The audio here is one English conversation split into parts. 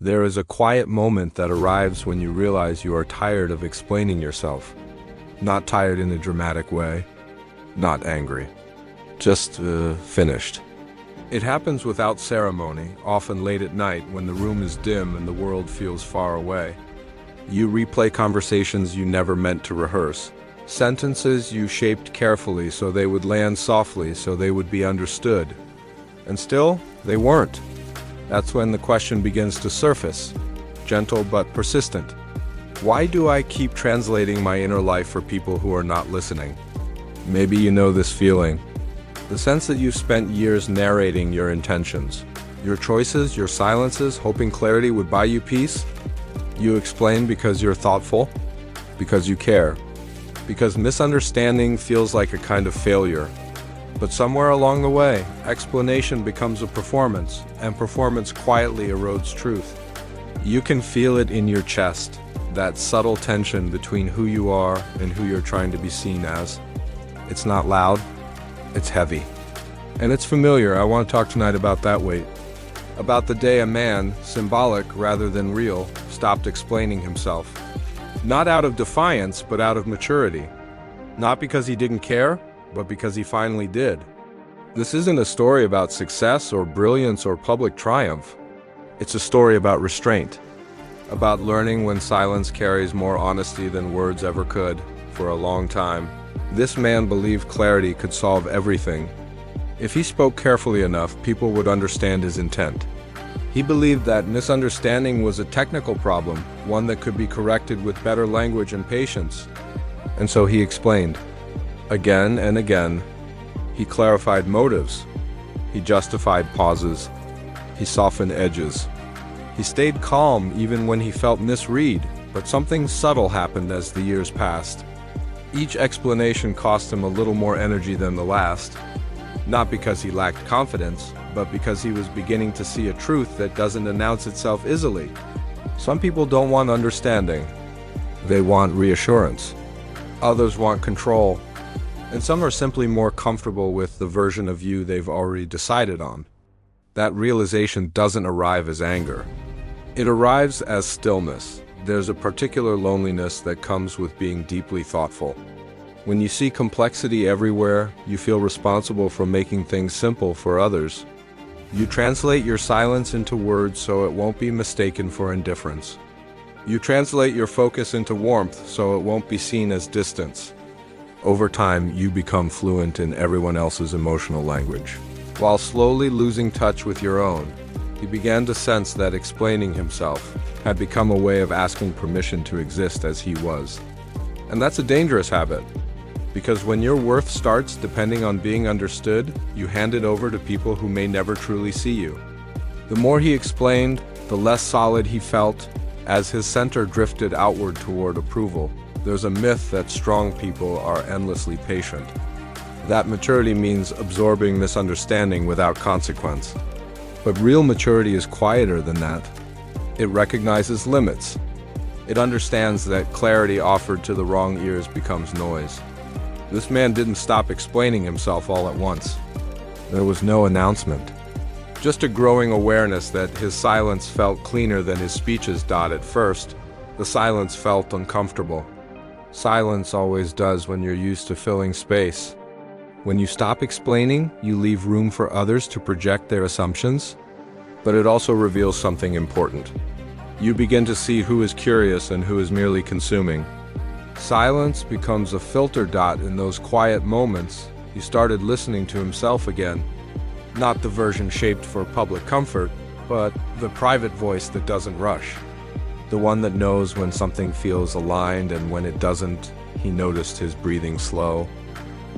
There is a quiet moment that arrives when you realize you are tired of explaining yourself. Not tired in a dramatic way, not angry, just finished. It happens without ceremony, often late at night when the room is dim and the world feels far away. You replay conversations you never meant to rehearse, sentences you shaped carefully so they would land softly so they would be understood. And still, they weren't. That's when the question begins to surface, gentle but persistent. Why do I keep translating my inner life for people who are not listening? Maybe you know this feeling. The sense that you've spent years narrating your intentions, your choices, your silences, hoping clarity would buy you peace. You explain because you're thoughtful, because you care, because misunderstanding feels like a kind of failure. But somewhere along the way, explanation becomes a performance, and performance quietly erodes truth. You can feel it in your chest, that subtle tension between who you are and who you're trying to be seen as. It's not loud, it's heavy. And it's familiar. I want to talk tonight about that weight. About the day a man, symbolic rather than real, stopped explaining himself. Not out of defiance, but out of maturity. Not because he didn't care, but because he finally did. This isn't a story about success or brilliance or public triumph. It's a story about restraint, about learning when silence carries more honesty than words ever could. For a long time, this man believed clarity could solve everything. If he spoke carefully enough, people would understand his intent. He believed that misunderstanding was a technical problem, one that could be corrected with better language and patience. And so he explained. Again and again, he clarified motives. He justified pauses. He softened edges. He stayed calm even when he felt misread, but something subtle happened as the years passed. Each explanation cost him a little more energy than the last, not because he lacked confidence, but because he was beginning to see a truth that doesn't announce itself easily. Some people don't want understanding. They want reassurance. Others want control. And some are simply more comfortable with the version of you they've already decided on. That realization doesn't arrive as anger. It arrives as stillness. There's a particular loneliness that comes with being deeply thoughtful. When you see complexity everywhere, you feel responsible for making things simple for others. You translate your silence into words so it won't be mistaken for indifference. You translate your focus into warmth so it won't be seen as distance. Over time, you become fluent in everyone else's emotional language. While slowly losing touch with your own, he began to sense that explaining himself had become a way of asking permission to exist as he was. And that's a dangerous habit, because when your worth starts depending on being understood, you hand it over to people who may never truly see you. The more he explained, the less solid he felt. As his center drifted outward toward approval, there's a myth that strong people are endlessly patient. That maturity means absorbing misunderstanding without consequence. But real maturity is quieter than that. It recognizes limits. It understands that clarity offered to the wrong ears becomes noise. This man didn't stop explaining himself all at once. There was no announcement. Just a growing awareness that his silence felt cleaner than his speeches. At first, the silence felt uncomfortable. Silence always does when you're used to filling space. When you stop explaining, you leave room for others to project their assumptions. But it also reveals something important. You begin to see who is curious and who is merely consuming. Silence becomes a filter. In those quiet moments, he started listening to himself again. Not the version shaped for public comfort, but the private voice that doesn't rush. The one that knows when something feels aligned and when it doesn't. He noticed his breathing slow.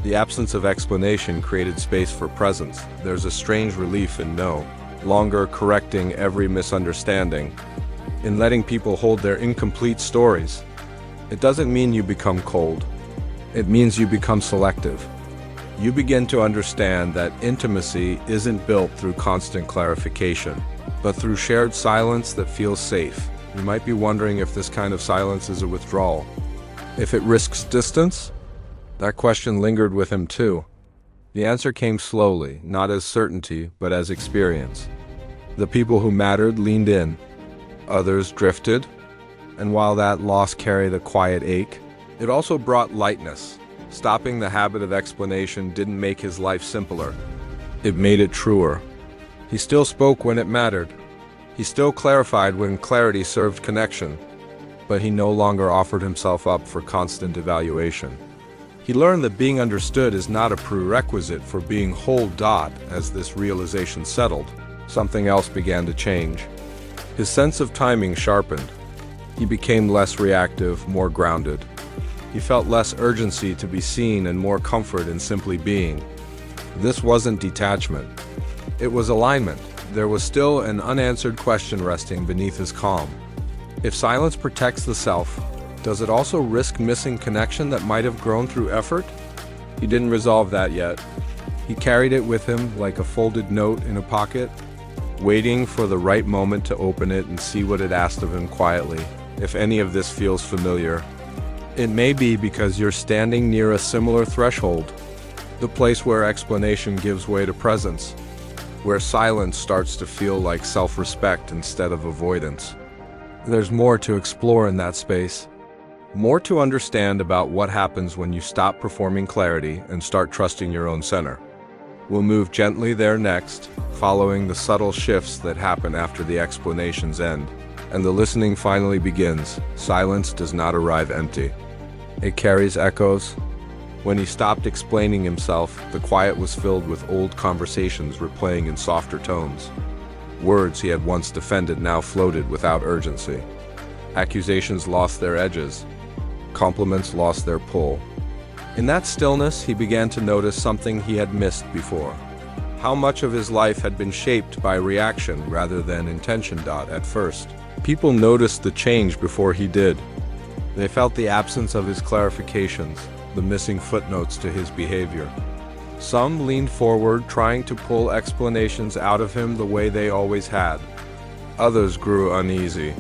The absence of explanation created space for presence. There's a strange relief in no longer correcting every misunderstanding, in letting people hold their incomplete stories. It doesn't mean you become cold. It means you become selective. You begin to understand that intimacy isn't built through constant clarification, but through shared silence that feels safe. You might be wondering if this kind of silence is a withdrawal. If it risks distance? That question lingered with him too. The answer came slowly, not as certainty, but as experience. The people who mattered leaned in. Others drifted, and while that loss carried a quiet ache, it also brought lightness. Stopping the habit of explanation didn't make his life simpler. It made it truer. He still spoke when it mattered. He still clarified when clarity served connection. But he no longer offered himself up for constant evaluation. He learned that being understood is not a prerequisite for being whole. As this realization settled, something else began to change. His sense of timing sharpened. He became less reactive, more grounded. He felt less urgency to be seen and more comfort in simply being. This wasn't detachment. It was alignment. There was still an unanswered question resting beneath his calm. If silence protects the self, does it also risk missing connection that might have grown through effort? He didn't resolve that yet. He carried it with him like a folded note in a pocket, waiting for the right moment to open it and see what it asked of him quietly. If any of this feels familiar, it may be because you're standing near a similar threshold, the place where explanation gives way to presence, where silence starts to feel like self-respect instead of avoidance. There's more to explore in that space, more to understand about what happens when you stop performing clarity and start trusting your own center. We'll move gently there next, following the subtle shifts that happen after the explanations end, and the listening finally begins. Silence does not arrive empty. It carries echoes. When he stopped explaining himself, the quiet was filled with old conversations replaying in softer tones. Words he had once defended now floated without urgency. Accusations lost their edges. Compliments lost their pull. In that stillness, he began to notice something he had missed before. How much of his life had been shaped by reaction rather than intention. At first, people noticed the change before he did. They felt the absence of his clarifications, the missing footnotes to his behavior. Some leaned forward, trying to pull explanations out of him the way they always had. Others grew uneasy.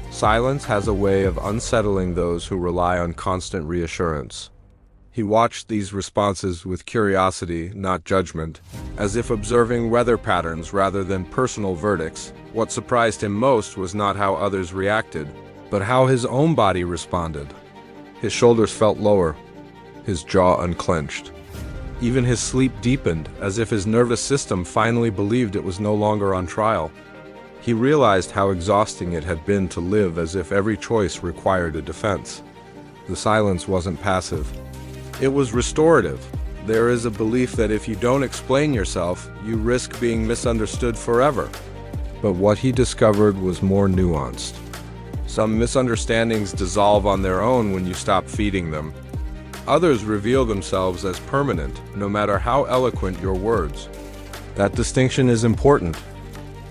Silence has a way of unsettling those who rely on constant reassurance. He watched these responses with curiosity, not judgment, as if observing weather patterns rather than personal verdicts. What surprised him most was not how others reacted, but how his own body responded. His shoulders felt lower, his jaw unclenched. Even his sleep deepened, as if his nervous system finally believed it was no longer on trial. He realized how exhausting it had been to live as if every choice required a defense. The silence wasn't passive. It was restorative. There is a belief that if you don't explain yourself, you risk being misunderstood forever. But what he discovered was more nuanced. Some misunderstandings dissolve on their own when you stop feeding them. Others reveal themselves as permanent, no matter how eloquent your words. That distinction is important.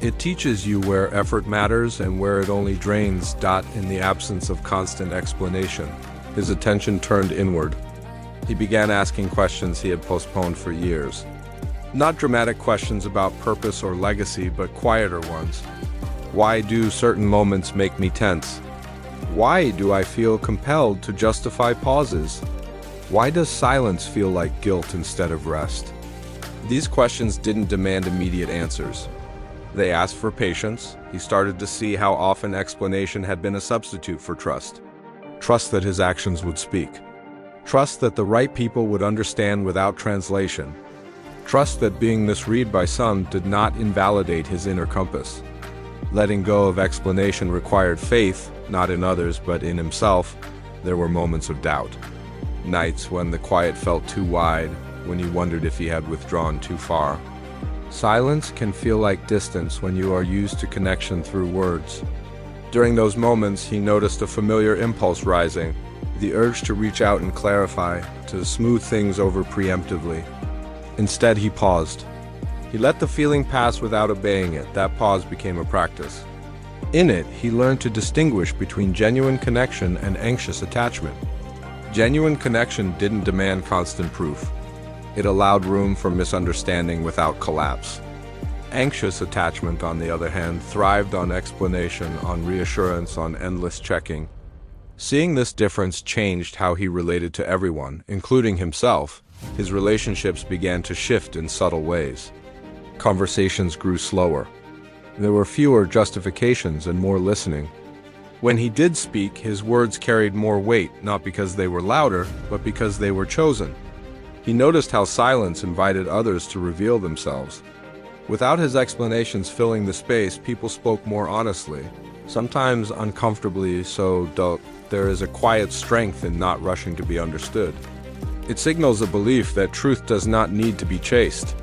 It teaches you where effort matters and where it only drains. In the absence of constant explanation, his attention turned inward. He began asking questions he had postponed for years. Not dramatic questions about purpose or legacy, but quieter ones. Why do certain moments make me tense? Why do I feel compelled to justify pauses? Why does silence feel like guilt instead of rest? These questions didn't demand immediate answers. They asked for patience. He started to see how often explanation had been a substitute for trust. Trust that his actions would speak. Trust that the right people would understand without translation. Trust that being misread by some did not invalidate his inner compass. Letting go of explanation required faith, not in others but in himself. There were moments of doubt. Nights when the quiet felt too wide, when he wondered if he had withdrawn too far. Silence can feel like distance when you are used to connection through words. During those moments, he noticed a familiar impulse rising, the urge to reach out and clarify, to smooth things over preemptively. Instead, he paused. He let the feeling pass without obeying it. That pause became a practice. In it, he learned to distinguish between genuine connection and anxious attachment. Genuine connection didn't demand constant proof. It allowed room for misunderstanding without collapse. Anxious attachment, on the other hand, thrived on explanation, on reassurance, on endless checking. Seeing this difference changed how he related to everyone, including himself. His relationships began to shift in subtle ways. Conversations grew slower. There were fewer justifications and more listening. When he did speak, his words carried more weight, not because they were louder, but because they were chosen. He noticed how silence invited others to reveal themselves. Without his explanations filling the space, people spoke more honestly, sometimes uncomfortably so. There is a quiet strength in not rushing to be understood. It signals a belief that truth does not need to be chased.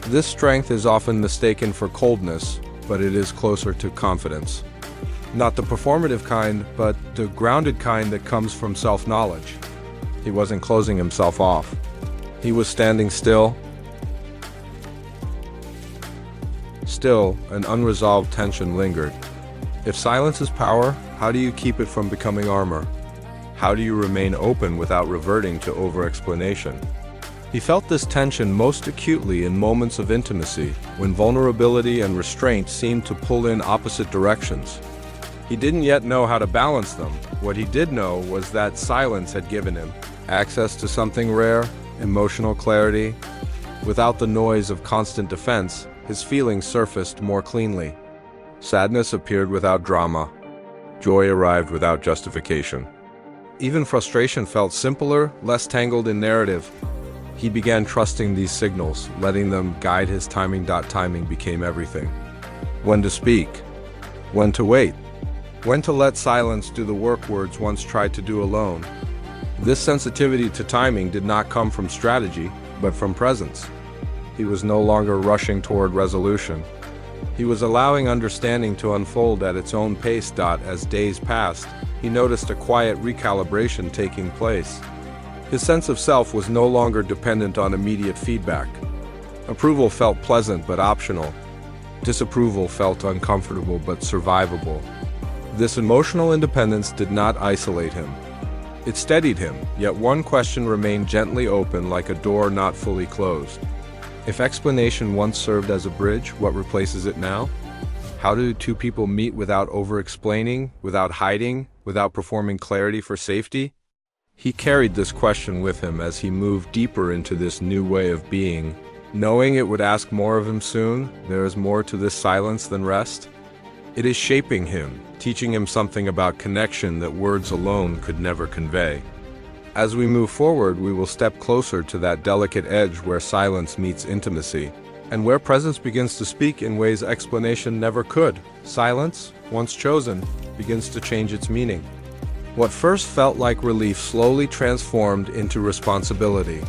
This strength is often mistaken for coldness, but it is closer to confidence. Not the performative kind, but the grounded kind that comes from self-knowledge. He wasn't closing himself off. He was standing still. Still, an unresolved tension lingered. If silence is power, how do you keep it from becoming armor? How do you remain open without reverting to over-explanation? He felt this tension most acutely in moments of intimacy, when vulnerability and restraint seemed to pull in opposite directions. He didn't yet know how to balance them. What he did know was that silence had given him access to something rare, emotional clarity. Without the noise of constant defense, his feelings surfaced more cleanly. Sadness appeared without drama. Joy arrived without justification. Even frustration felt simpler, less tangled in narrative. He began trusting these signals, letting them guide his timing. Timing became everything. When to speak, when to wait, when to let silence do the work words once tried to do alone. This sensitivity to timing did not come from strategy, but from presence. He was no longer rushing toward resolution. He was allowing understanding to unfold at its own pace. As days passed, he noticed a quiet recalibration taking place. His sense of self was no longer dependent on immediate feedback. Approval felt pleasant but optional. Disapproval felt uncomfortable but survivable. This emotional independence did not isolate him. It steadied him, yet one question remained gently open, like a door not fully closed. If explanation once served as a bridge, what replaces it now? How do two people meet without over-explaining, without hiding, without performing clarity for safety? He carried this question with him as he moved deeper into this new way of being. Knowing it would ask more of him soon, there is more to this silence than rest. It is shaping him, teaching him something about connection that words alone could never convey. As we move forward, we will step closer to that delicate edge where silence meets intimacy, and where presence begins to speak in ways explanation never could. Silence, once chosen, begins to change its meaning. What first felt like relief slowly transformed into responsibility.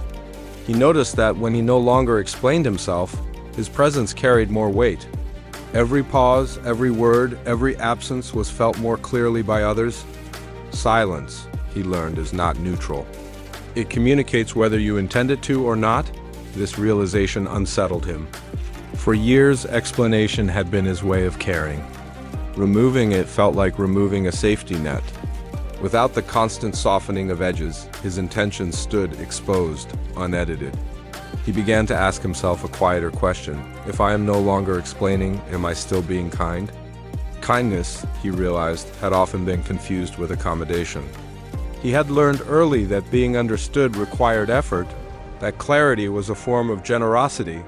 He noticed that when he no longer explained himself, his presence carried more weight. Every pause, every word, every absence was felt more clearly by others. Silence, he learned, is not neutral. It communicates whether you intend it to or not. This realization unsettled him. For years, explanation had been his way of caring. Removing it felt like removing a safety net. Without the constant softening of edges, his intentions stood exposed, unedited. He began to ask himself a quieter question. If I am no longer explaining, am I still being kind? Kindness, he realized, had often been confused with accommodation. He had learned early that being understood required effort, that clarity was a form of generosity.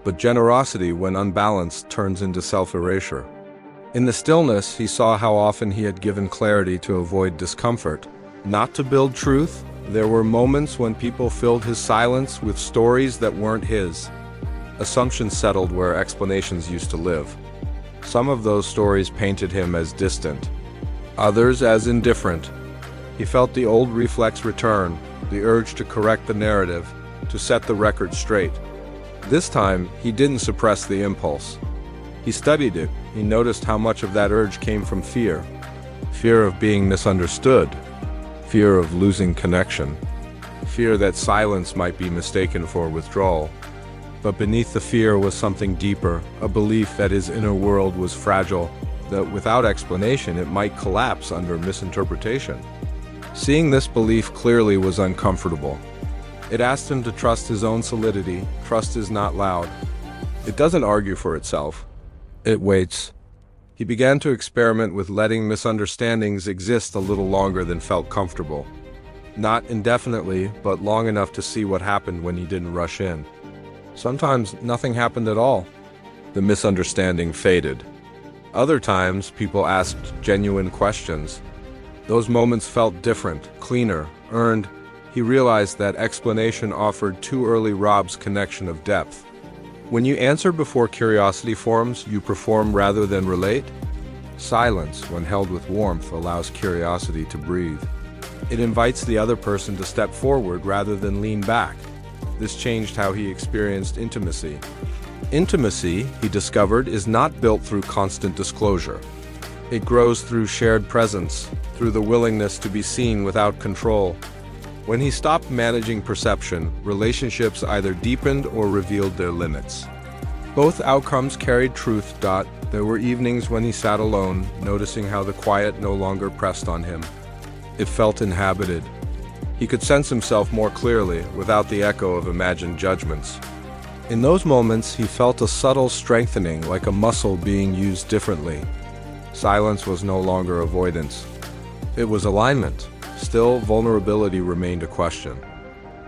But generosity, when unbalanced, turns into self-erasure. In the stillness, he saw how often he had given clarity to avoid discomfort, not to build truth. There were moments when people filled his silence with stories that weren't his. Assumptions settled where explanations used to live. Some of those stories painted him as distant, others as indifferent. He felt the old reflex return, the urge to correct the narrative, to set the record straight. This time, he didn't suppress the impulse. He studied it. He noticed how much of that urge came from fear. Fear of being misunderstood. Fear of losing connection. Fear that silence might be mistaken for withdrawal. But beneath the fear was something deeper, a belief that his inner world was fragile, that without explanation it might collapse under misinterpretation. Seeing this belief clearly was uncomfortable. It asked him to trust his own solidity. Trust is not loud. It doesn't argue for itself. It waits. He began to experiment with letting misunderstandings exist a little longer than felt comfortable. Not indefinitely, but long enough to see what happened when he didn't rush in. Sometimes nothing happened at all. The misunderstanding faded. Other times, people asked genuine questions. Those moments felt different, cleaner, earned. He realized that explanation offered too early robs connection of depth. When you answer before curiosity forms, you perform rather than relate. Silence, when held with warmth, allows curiosity to breathe. It invites the other person to step forward rather than lean back. This changed how he experienced intimacy. Intimacy, he discovered, is not built through constant disclosure. It grows through shared presence, through the willingness to be seen without control. When he stopped managing perception, relationships either deepened or revealed their limits. Both outcomes carried truth. There were evenings when he sat alone, noticing how the quiet no longer pressed on him. It felt inhabited. He could sense himself more clearly, without the echo of imagined judgments. In those moments, he felt a subtle strengthening, like a muscle being used differently. Silence was no longer avoidance. It was alignment. Still, vulnerability remained a question.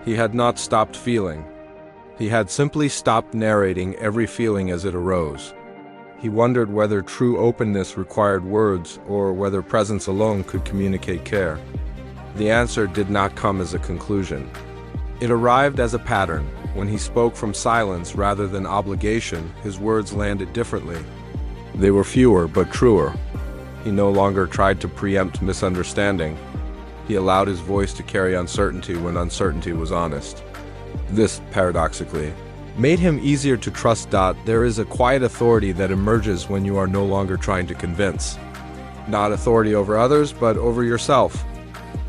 He had not stopped feeling. He had simply stopped narrating every feeling as it arose. He wondered whether true openness required words or whether presence alone could communicate care. The answer did not come as a conclusion. It arrived as a pattern. When he spoke from silence rather than obligation, his words landed differently. They were fewer but truer. He no longer tried to preempt misunderstanding. He allowed his voice to carry uncertainty when uncertainty was honest. This, paradoxically, made him easier to trust. There is a quiet authority that emerges when you are no longer trying to convince. Not authority over others, but over yourself.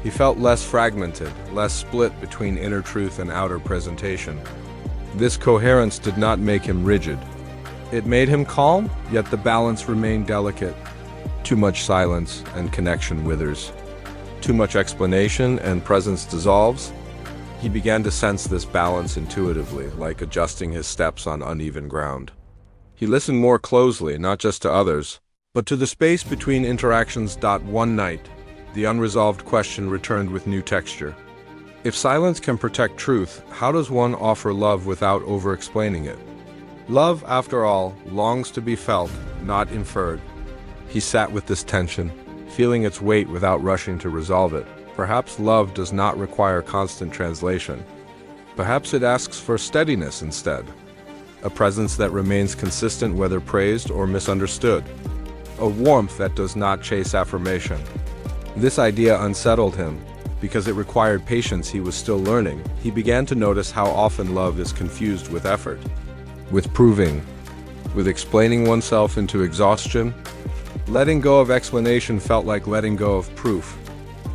He felt less fragmented, less split between inner truth and outer presentation. This coherence did not make him rigid. It made him calm, yet the balance remained delicate. Too much silence and connection withers. Too much explanation and presence dissolves. He began to sense this balance intuitively, like adjusting his steps on uneven ground. He listened more closely, not just to others, but to the space between interactions. One night, the unresolved question returned with new texture. If silence can protect truth, how does one offer love without over-explaining it? Love, after all, longs to be felt, not inferred. He sat with this tension, feeling its weight without rushing to resolve it. Perhaps love does not require constant translation. Perhaps it asks for steadiness instead. A presence that remains consistent whether praised or misunderstood. A warmth that does not chase affirmation. This idea unsettled him. Because it required patience he was still learning, he began to notice how often love is confused with effort, with proving, with explaining oneself into exhaustion. Letting go of explanation felt like letting go of proof.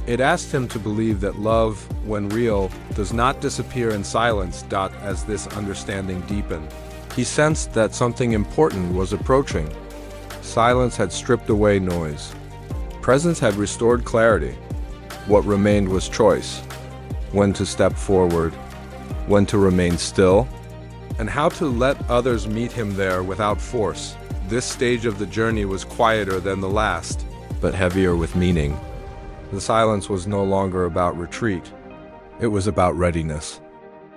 It asked him to believe that love, when real, does not disappear in silence. As this understanding deepened, he sensed that something important was approaching. Silence had stripped away noise. Presence had restored clarity. What remained was choice. When to step forward, when to remain still, and how to let others meet him there without force. This stage of the journey was quieter than the last, but heavier with meaning. The silence was no longer about retreat. It was about readiness.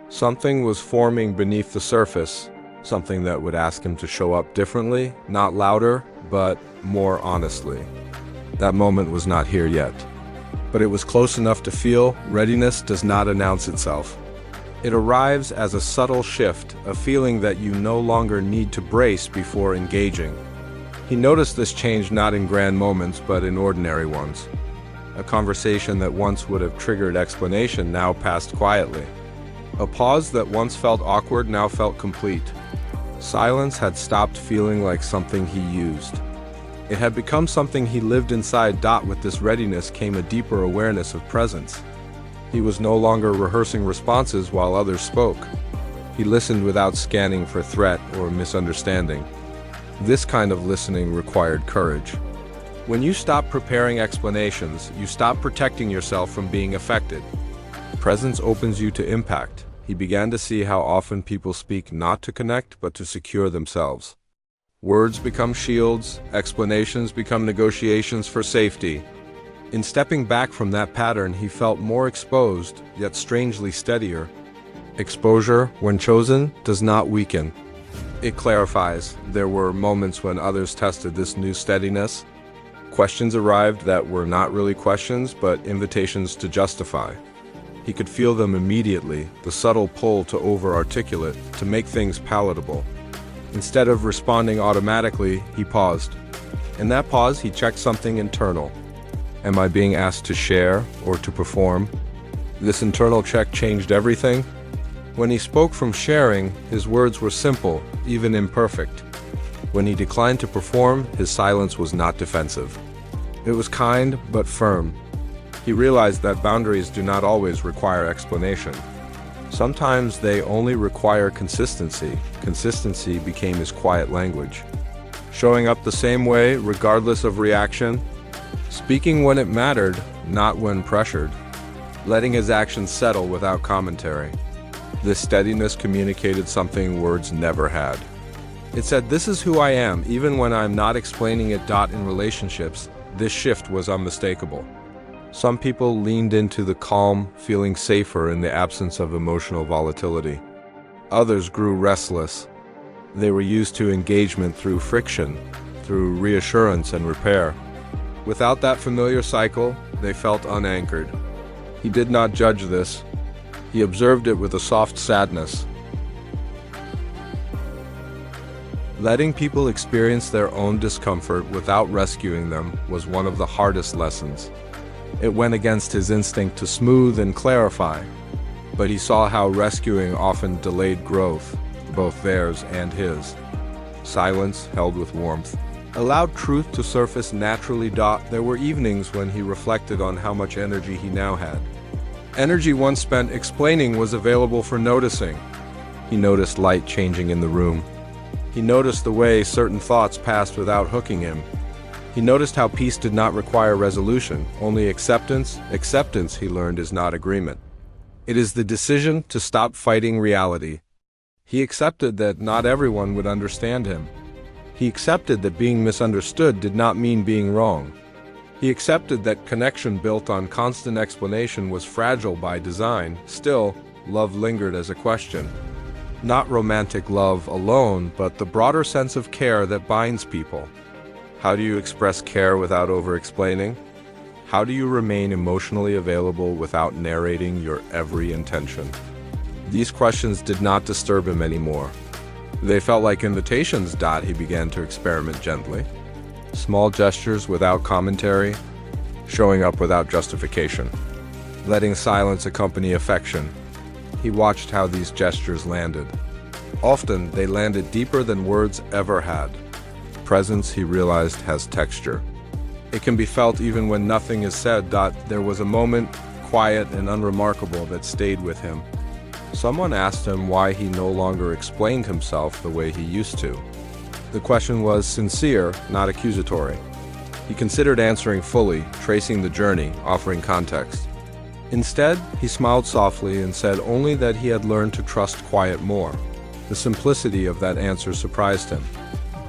Something was forming beneath the surface, something that would ask him to show up differently, not louder, but more honestly. That moment was not here yet, but it was close enough to feel. Readiness does not announce itself. It arrives as a subtle shift, a feeling that you no longer need to brace before engaging. He noticed this change not in grand moments, but in ordinary ones. A conversation that once would have triggered explanation now passed quietly. A pause that once felt awkward now felt complete. Silence had stopped feeling like something he used. It had become something he lived inside. With this readiness came a deeper awareness of presence. He was no longer rehearsing responses while others spoke. He listened without scanning for threat or misunderstanding. This kind of listening required courage. When you stop preparing explanations, you stop protecting yourself from being affected. Presence opens you to impact. He began to see how often people speak not to connect, but to secure themselves. Words become shields, explanations become negotiations for safety. In stepping back from that pattern, he felt more exposed, yet strangely steadier. Exposure, when chosen, does not weaken. It clarifies. There were moments when others tested this new steadiness. Questions arrived that were not really questions, but invitations to justify. He could feel them immediately, the subtle pull to over-articulate, to make things palatable. Instead of responding automatically, he paused. In that pause, he checked something internal. Am I being asked to share or to perform? This internal check changed everything. When he spoke from sharing, his words were simple, even imperfect. When he declined to perform, his silence was not defensive. It was kind but firm. He realized that boundaries do not always require explanation. Sometimes they only require consistency. Consistency became his quiet language. Showing up the same way, regardless of reaction. Speaking when it mattered, not when pressured. Letting his actions settle without commentary. This steadiness communicated something words never had. It said, "This is who I am, even when I'm not explaining it." In relationships, this shift was unmistakable. Some people leaned into the calm, feeling safer in the absence of emotional volatility. Others grew restless. They were used to engagement through friction, through reassurance and repair. Without that familiar cycle, they felt unanchored. He did not judge this. He observed it with a soft sadness. Letting people experience their own discomfort without rescuing them was one of the hardest lessons. It went against his instinct to smooth and clarify, but he saw how rescuing often delayed growth, both theirs and his. Silence, held with warmth, allowed truth to surface naturally. There were evenings when he reflected on how much energy he now had. Energy once spent explaining was available for noticing. He noticed light changing in the room. He noticed the way certain thoughts passed without hooking him. He noticed how peace did not require resolution, only acceptance. Acceptance, he learned, is not agreement. It is the decision to stop fighting reality. He accepted that not everyone would understand him. He accepted that being misunderstood did not mean being wrong. He accepted that connection built on constant explanation was fragile by design. Still, love lingered as a question. Not romantic love alone, but the broader sense of care that binds people. How do you express care without over-explaining? How do you remain emotionally available without narrating your every intention? These questions did not disturb him anymore. They felt like invitations. He began to experiment gently. Small gestures without commentary, showing up without justification, letting silence accompany affection. He watched how these gestures landed. Often, they landed deeper than words ever had. Presence, he realized, has texture. It can be felt even when nothing is said. There was a moment, quiet and unremarkable, that stayed with him. Someone asked him why he no longer explained himself the way he used to. The question was sincere, not accusatory. He considered answering fully, tracing the journey, offering context. Instead, he smiled softly and said only that he had learned to trust quiet more. The simplicity of that answer surprised him.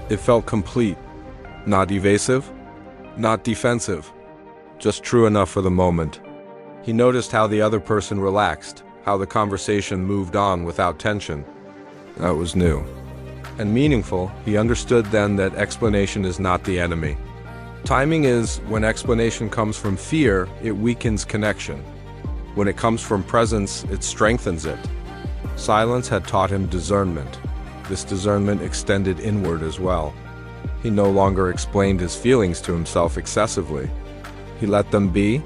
It felt complete, not evasive, not defensive, just true enough for the moment. He noticed how the other person relaxed, how the conversation moved on without tension. That was new and meaningful. He understood then that explanation is not the enemy. Timing is. When explanation comes from fear, it weakens connection. When it comes from presence, it strengthens it. Silence had taught him discernment. This discernment extended inward as well. He no longer explained his feelings to himself excessively. He let them be.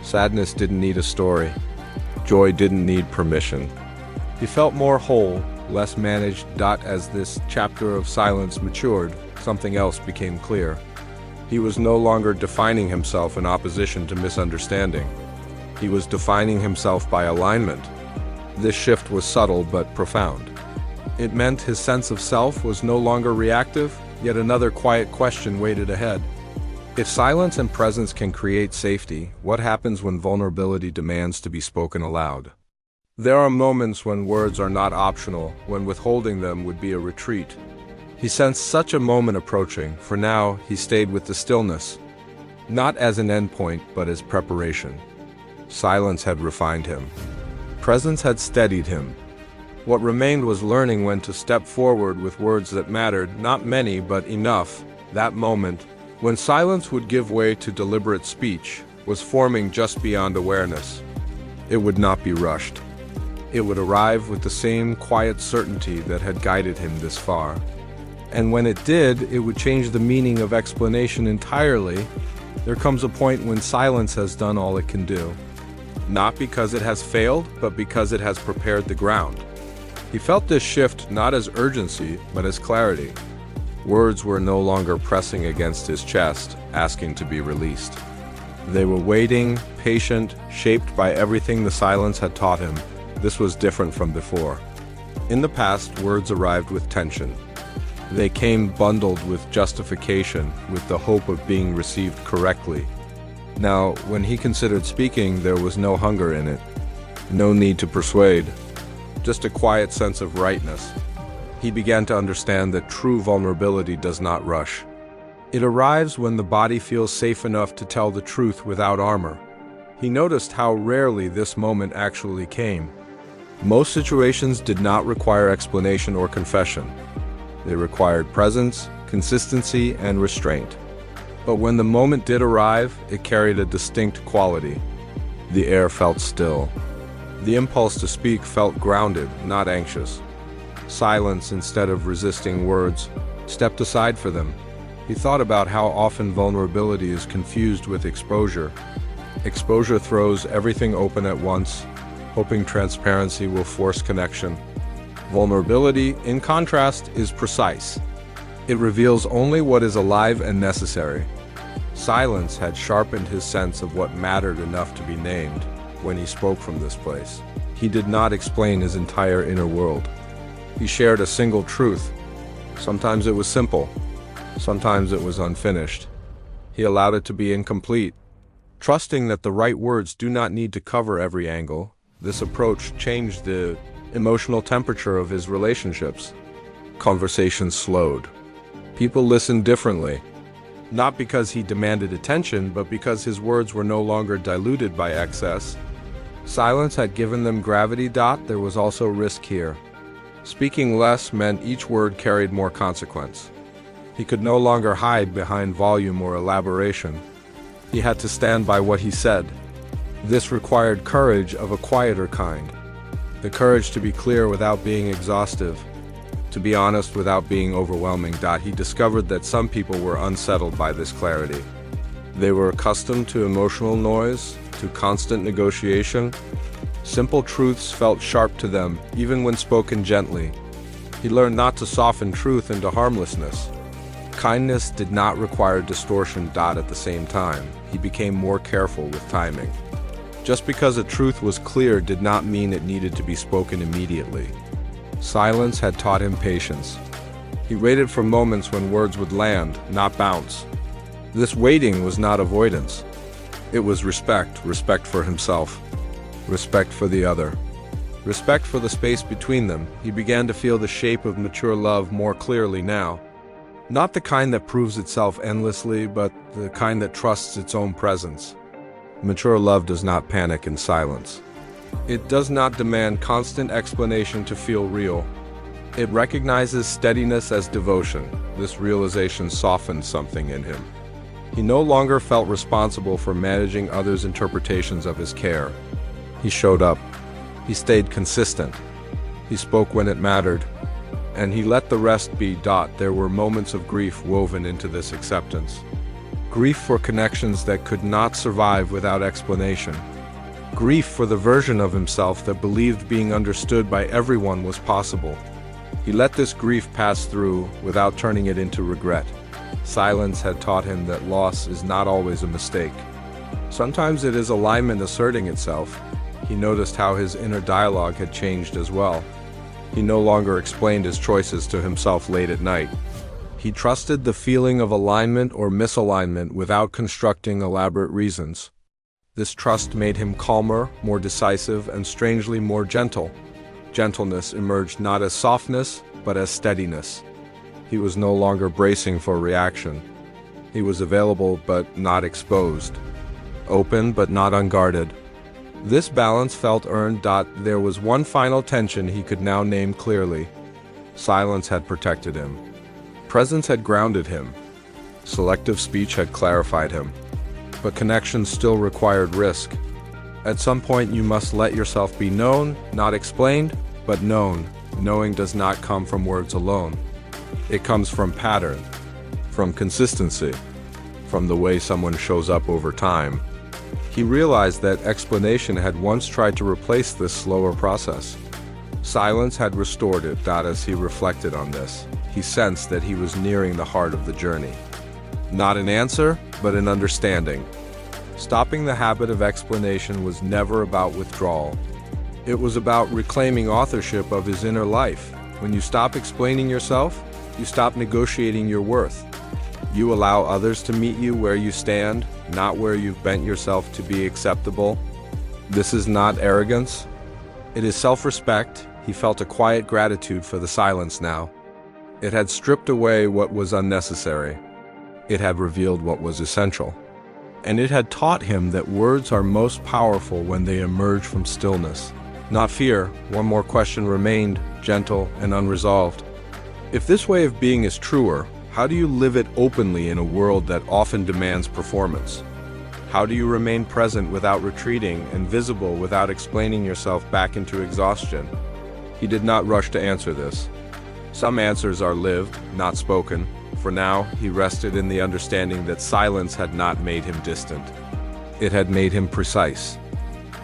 Sadness didn't need a story. Joy didn't need permission. He felt more whole, less managed. As this chapter of silence matured, something else became clear. He was no longer defining himself in opposition to misunderstanding. He was defining himself by alignment. This shift was subtle but profound. It meant his sense of self was no longer reactive, yet another quiet question waited ahead. If silence and presence can create safety, what happens when vulnerability demands to be spoken aloud? There are moments when words are not optional, when withholding them would be a retreat. He sensed such a moment approaching. For now, he stayed with the stillness, not as an endpoint, but as preparation. Silence had refined him. Presence had steadied him. What remained was learning when to step forward with words that mattered, not many, but enough. That moment, when silence would give way to deliberate speech, was forming just beyond awareness. It would not be rushed. It would arrive with the same quiet certainty that had guided him this far. And when it did, it would change the meaning of explanation entirely. There comes a point when silence has done all it can do. Not because it has failed, but because it has prepared the ground. He felt this shift not as urgency, but as clarity. Words were no longer pressing against his chest, asking to be released. They were waiting, patient, shaped by everything the silence had taught him. This was different from before. In the past, words arrived with tension. They came bundled with justification, with the hope of being received correctly. Now, when he considered speaking, there was no hunger in it, no need to persuade, just a quiet sense of rightness. He began to understand that true vulnerability does not rush. It arrives when the body feels safe enough to tell the truth without armor. He noticed how rarely this moment actually came. Most situations did not require explanation or confession. They required presence, consistency, and restraint. But when the moment did arrive, it carried a distinct quality. The air felt still. The impulse to speak felt grounded, not anxious. Silence, instead of resisting words, stepped aside for them. He thought about how often vulnerability is confused with exposure. Exposure throws everything open at once, hoping transparency will force connection. Vulnerability, in contrast, is precise. It reveals only what is alive and necessary. Silence had sharpened his sense of what mattered enough to be named. When he spoke from this place, he did not explain his entire inner world. He shared a single truth. Sometimes it was simple. Sometimes it was unfinished. He allowed it to be incomplete. Trusting that the right words do not need to cover every angle, this approach changed the emotional temperature of his relationships. Conversations slowed. People listened differently. Not because he demanded attention, but because his words were no longer diluted by excess. Silence had given them gravity. There was also risk here. Speaking less meant each word carried more consequence. He could no longer hide behind volume or elaboration. He had to stand by what he said. This required courage of a quieter kind. The courage to be clear without being exhaustive. To be honest without being overwhelming. He discovered that some people were unsettled by this clarity. They were accustomed to emotional noise, to constant negotiation. Simple truths felt sharp to them, even when spoken gently. He learned not to soften truth into harmlessness. Kindness did not require distortion. At the same time, he became more careful with timing. Just because a truth was clear did not mean it needed to be spoken immediately. Silence had taught him patience. He waited for moments when words would land, not bounce. This waiting was not avoidance. It was respect for himself, respect for the other, respect for the space between them. He began to feel the shape of mature love more clearly now. Not the kind that proves itself endlessly, but the kind that trusts its own presence. Mature love does not panic in silence. It does not demand constant explanation to feel real. It recognizes steadiness as devotion. This realization softened something in him. He no longer felt responsible for managing others' interpretations of his care. He showed up. He stayed consistent. He spoke when it mattered. And he let the rest be. There were moments of grief woven into this acceptance. Grief for connections that could not survive without explanation. Grief for the version of himself that believed being understood by everyone was possible. He let this grief pass through without turning it into regret. Silence had taught him that loss is not always a mistake. Sometimes it is alignment asserting itself. He noticed how his inner dialogue had changed as well. He no longer explained his choices to himself late at night. He trusted the feeling of alignment or misalignment without constructing elaborate reasons. This trust made him calmer, more decisive, and strangely more gentle. Gentleness emerged not as softness, but as steadiness. He was no longer bracing for reaction. He was available but not exposed, open but not unguarded. This balance felt earned. There was one final tension he could now name clearly. Silence had protected him. Presence had grounded him. Selective speech had clarified him. But connection still required risk. At some point you must let yourself be known, not explained, but known. Knowing does not come from words alone. It comes from pattern, from consistency, from the way someone shows up over time. He realized that explanation had once tried to replace this slower process. Silence had restored it. As he reflected on this, he sensed that he was nearing the heart of the journey. Not an answer, but an understanding. Stopping the habit of explanation was never about withdrawal. It was about reclaiming authorship of his inner life. When you stop explaining yourself, you stop negotiating your worth. You allow others to meet you where you stand, not where you've bent yourself to be acceptable. This is not arrogance. It is self-respect. He felt a quiet gratitude for the silence now. It had stripped away what was unnecessary. It had revealed what was essential. And it had taught him that words are most powerful when they emerge from stillness. Not fear. One more question remained, gentle and unresolved. If this way of being is truer, how do you live it openly in a world that often demands performance? How do you remain present without retreating and visible without explaining yourself back into exhaustion? He did not rush to answer this. Some answers are lived, not spoken. For now, he rested in the understanding that silence had not made him distant. It had made him precise.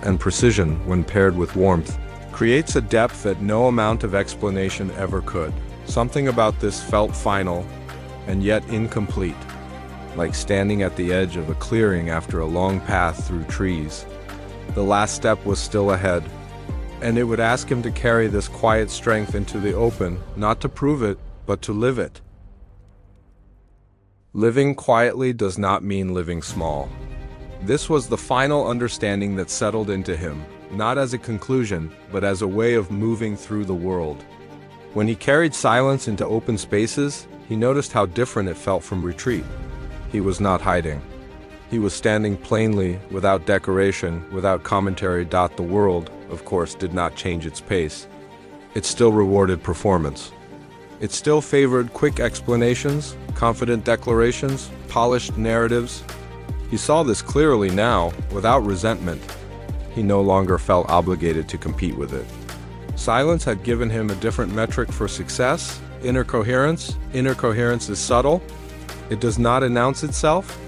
And precision, when paired with warmth, creates a depth that no amount of explanation ever could. Something about this felt final, and yet incomplete, like standing at the edge of a clearing after a long path through trees. The last step was still ahead, and it would ask him to carry this quiet strength into the open, not to prove it, but to live it. Living quietly does not mean living small. This was the final understanding that settled into him, not as a conclusion, but as a way of moving through the world. When he carried silence into open spaces, he noticed how different it felt from retreat. He was not hiding. He was standing plainly, without decoration, without commentary. The world, of course, did not change its pace. It still rewarded performance. It still favored quick explanations, confident declarations, polished narratives. He saw this clearly now, without resentment. He no longer felt obligated to compete with it. Silence had given him a different metric for success. Inner coherence. Inner coherence is subtle. It does not announce itself.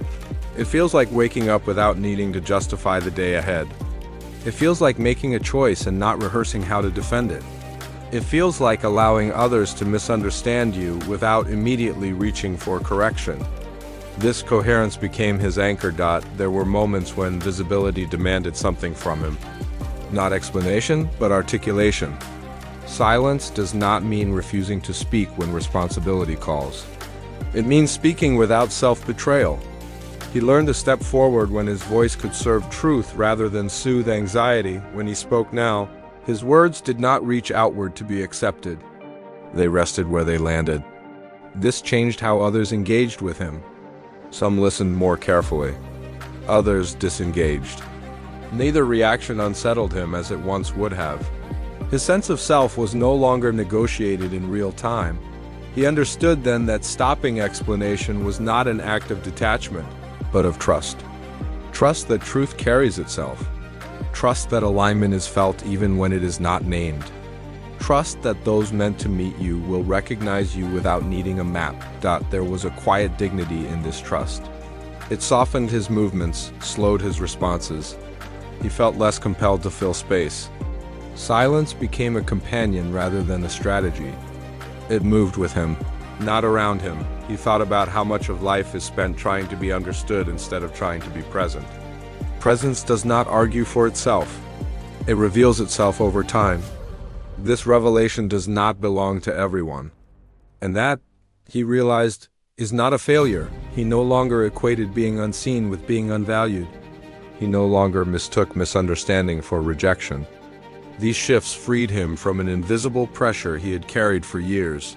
It feels like waking up without needing to justify the day ahead. It feels like making a choice and not rehearsing how to defend it. It feels like allowing others to misunderstand you without immediately reaching for correction. This coherence became his anchor. There were moments when visibility demanded something from him. Not explanation, but articulation. Silence does not mean refusing to speak when responsibility calls. It means speaking without self-betrayal. He learned to step forward when his voice could serve truth rather than soothe anxiety. When he spoke now, his words did not reach outward to be accepted. They rested where they landed. This changed how others engaged with him. Some listened more carefully. Others disengaged. Neither reaction unsettled him as it once would have. His sense of self was no longer negotiated in real time. He understood then that stopping explanation was not an act of detachment, but of trust. Trust that truth carries itself. Trust that alignment is felt even when it is not named. Trust that those meant to meet you will recognize you without needing a map. There was a quiet dignity in this trust. It softened his movements, slowed his responses. He felt less compelled to fill space. Silence became a companion rather than a strategy. It moved with him, not around him. He thought about how much of life is spent trying to be understood instead of trying to be present. Presence does not argue for itself. It reveals itself over time. This revelation does not belong to everyone. And that, he realized, is not a failure. He no longer equated being unseen with being unvalued. He no longer mistook misunderstanding for rejection. These shifts freed him from an invisible pressure he had carried for years.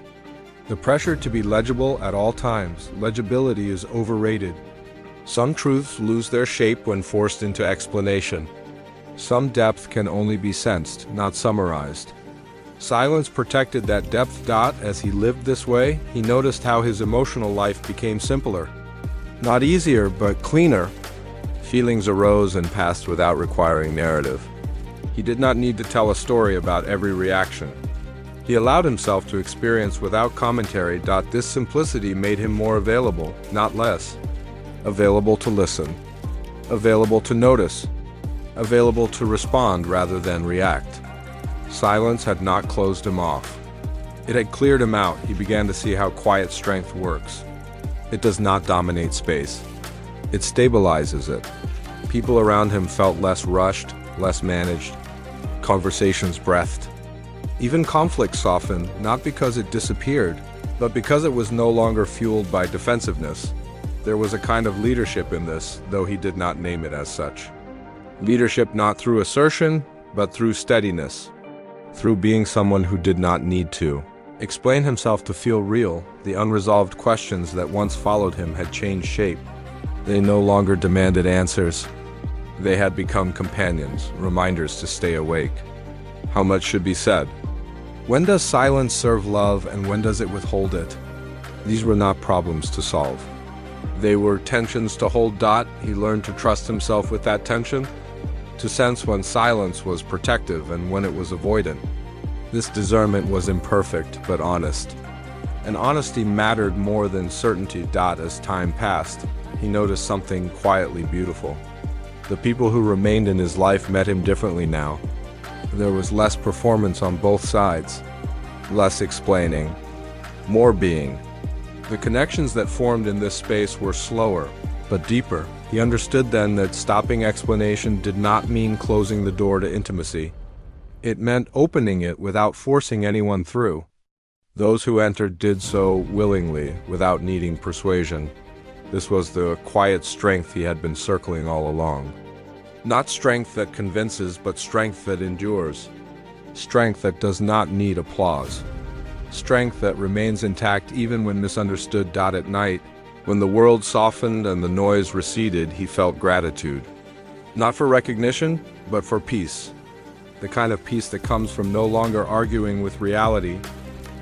The pressure to be legible at all times. Legibility is overrated. Some truths lose their shape when forced into explanation. Some depth can only be sensed, not summarized. Silence protected that depth. As he lived this way, he noticed how his emotional life became simpler. Not easier, but cleaner. Feelings arose and passed without requiring narrative. He did not need to tell a story about every reaction. He allowed himself to experience without commentary. This simplicity made him more available, not less. Available to listen. Available to notice. Available to respond rather than react. Silence had not closed him off. It had cleared him out. He began to see how quiet strength works. It does not dominate space. It stabilizes it. People around him felt less rushed, less managed. Conversations breathed. Even conflict softened, not because it disappeared, but because it was no longer fueled by defensiveness. There was a kind of leadership in this, though he did not name it as such. Leadership not through assertion, but through steadiness. Through being someone who did not need to explain himself to feel real. The unresolved questions that once followed him had changed shape. They no longer demanded answers. They had become companions, reminders to stay awake. How much should be said? When does silence serve love and when does it withhold it? These were not problems to solve. They were tensions to hold. He learned to trust himself with that tension, to sense when silence was protective and when it was avoidant. This discernment was imperfect but honest. And honesty mattered more than certainty. As time passed, he noticed something quietly beautiful. The people who remained in his life met him differently now. There was less performance on both sides, less explaining, more being. The connections that formed in this space were slower, but deeper. He understood then that stopping explanation did not mean closing the door to intimacy. It meant opening it without forcing anyone through. Those who entered did so willingly, without needing persuasion. This was the quiet strength he had been circling all along. Not strength that convinces, but strength that endures. Strength that does not need applause. Strength that remains intact even when misunderstood. At night, when the world softened and the noise receded, he felt gratitude. Not for recognition, but for peace. The kind of peace that comes from no longer arguing with reality,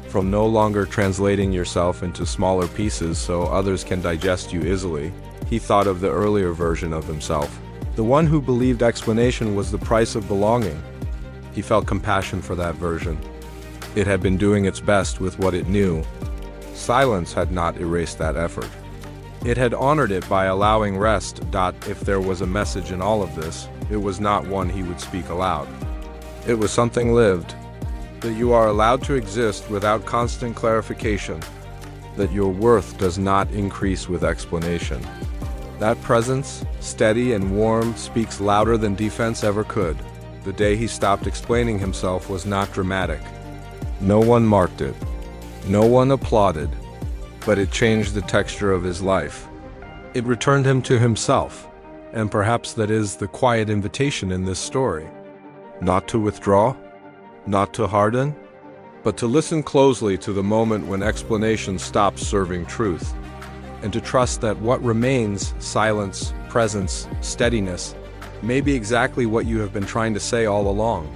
from no longer translating yourself into smaller pieces so others can digest you easily. He thought of the earlier version of himself, the one who believed explanation was the price of belonging. He felt compassion for that version. It had been doing its best with what it knew. Silence had not erased that effort. It had honored it by allowing rest. If there was a message in all of this, it was not one he would speak aloud. It was something lived, that you are allowed to exist without constant clarification, that your worth does not increase with explanation. That presence, steady and warm, speaks louder than defense ever could. The day he stopped explaining himself was not dramatic. No one marked it. No one applauded. But it changed the texture of his life. It returned him to himself. And perhaps that is the quiet invitation in this story. Not to withdraw, not to harden, but to listen closely to the moment when explanation stops serving truth, and to trust that what remains, silence, presence, steadiness, may be exactly what you have been trying to say all along.